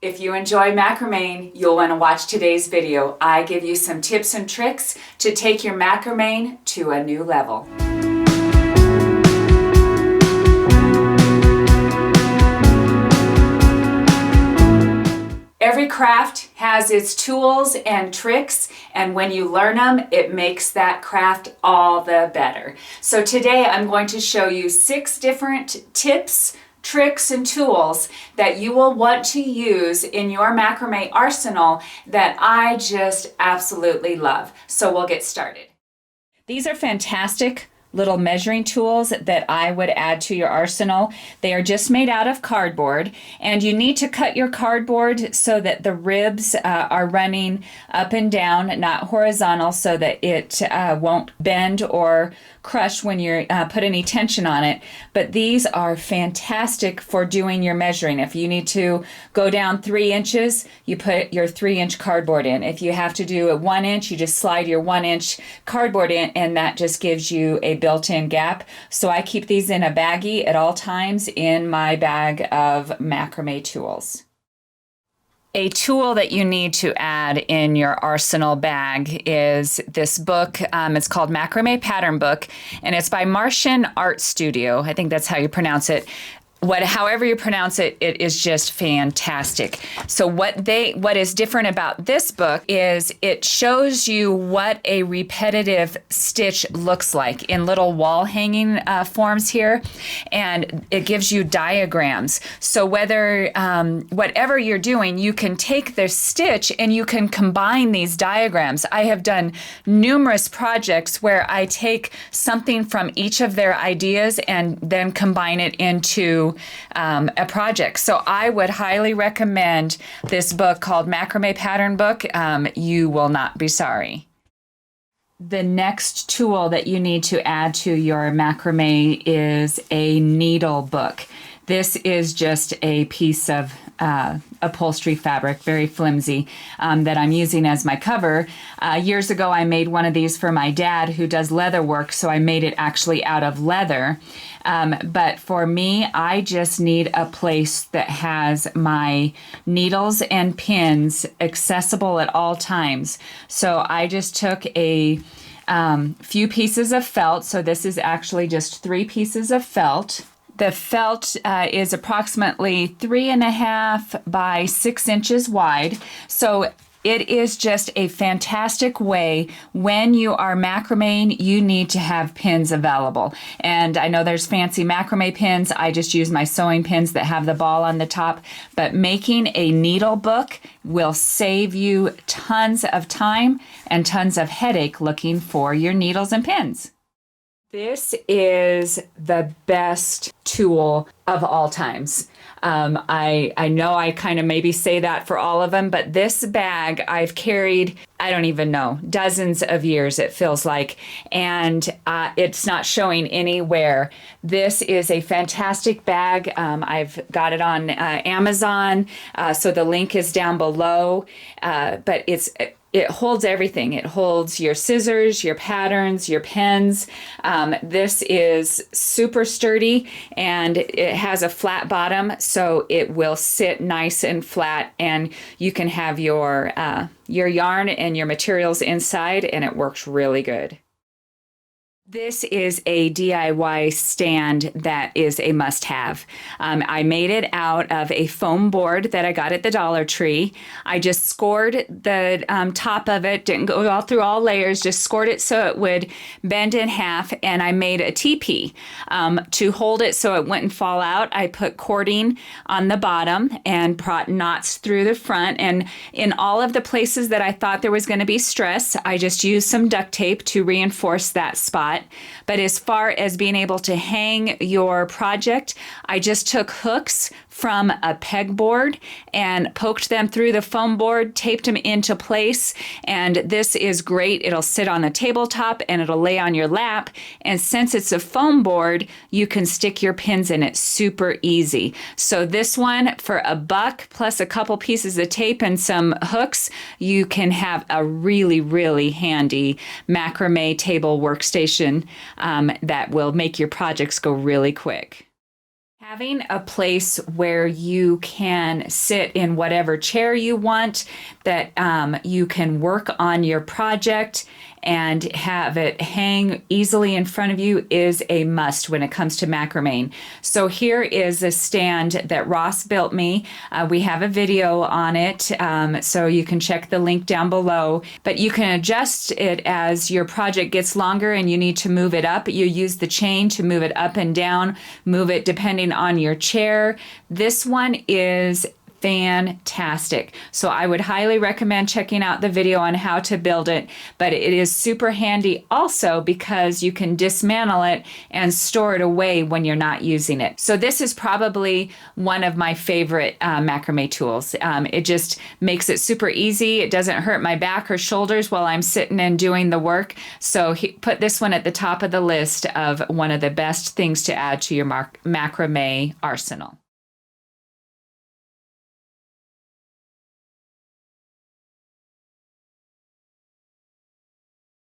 If you enjoy macrame, you'll want to watch today's video. I give you some tips and tricks to take your macrame to a new level. Every craft has its tools and tricks, and when you learn them, it makes that craft all the better. So today I'm going to show you 6 different tips, tricks, and tools that you will want to use in your macrame arsenal that I just absolutely love. So we'll get started. These are fantastic little measuring tools that I would add to your arsenal. They are just made out of cardboard, and you need to cut your cardboard so that the ribs are running up and down, not horizontal, so that it won't bend or crush when you put any tension on it. But these are fantastic for doing your measuring. If you need to go down 3 inches, you put your 3-inch cardboard in. If you have to do a 1 inch, you just slide your 1-inch cardboard in, and that just gives you a built-in gap. So I keep these in a baggie at all times in my bag of macrame tools. A tool that you need to add in your arsenal bag is this book. It's called Macrame Pattern Book, and it's by Martian Art Studio. I think that's how you pronounce it. However you pronounce it, it is just fantastic. So what is different about this book is it shows you what a repetitive stitch looks like in little wall hanging forms here, and it gives you diagrams. So whatever you're doing, you can take this stitch and you can combine these diagrams. I have done numerous projects where I take something from each of their ideas and then combine it into a project. So I would highly recommend this book called Macrame Pattern Book. You will not be sorry. The next tool that you need to add to your macrame is a needle book. This is just a piece of upholstery fabric, very flimsy, that I'm using as my cover. Years ago, I made one of these for my dad who does leather work, so I made it actually out of leather. But for me, I just need a place that has my needles and pins accessible at all times. So I just took a few pieces of felt. So this is actually just 3 pieces of felt. The felt is approximately 3.5 by 6 inches wide. So it is just a fantastic way when you are macrameing, you need to have pins available. And I know there's fancy macrame pins. I just use my sewing pins that have the ball on the top. But making a needle book will save you tons of time and tons of headache looking for your needles and pins. This is the best tool of all times. I know I kind of maybe say that for all of them, but this bag I've carried, I don't even know, dozens of years it feels like, and it's not showing anywhere. This is a fantastic bag. I've got it on Amazon, so the link is down below, but it holds everything. It holds your scissors, your patterns, your pens. This is super sturdy, and it has a flat bottom, so it will sit nice and flat, and you can have your yarn and your materials inside, and it works really good. This is a DIY stand that is a must-have. I made it out of a foam board that I got at the Dollar Tree. I just scored the top of it, didn't go all through all layers, just scored it so it would bend in half, and I made a teepee. To hold it so it wouldn't fall out, I put cording on the bottom and brought knots through the front, and in all of the places that I thought there was going to be stress, I just used some duct tape to reinforce that spot. But as far as being able to hang your project, I just took hooks from a pegboard and poked them through the foam board, taped them into place, and this is great. It'll sit on the tabletop and it'll lay on your lap, and since it's a foam board, you can stick your pins in it super easy. So this one, for $1 plus a couple pieces of tape and some hooks, you can have a really, really handy macrame table workstation that will make your projects go really quick. Having a place where you can sit in whatever chair you want, that you can work on your project and have it hang easily in front of you is a must when it comes to macrame. So here is a stand that Ross built me. We have a video on it, so you can check the link down below. But you can adjust it as your project gets longer and you need to move it up. You use the chain to move it up and down, move it depending on your chair. This one is fantastic. So I would highly recommend checking out the video on how to build it, but it is super handy also because you can dismantle it and store it away when you're not using it. So this is probably one of my favorite macrame tools. It just makes it super easy. It doesn't hurt my back or shoulders while I'm sitting and doing the work. So put this one at the top of the list of one of the best things to add to your macrame arsenal.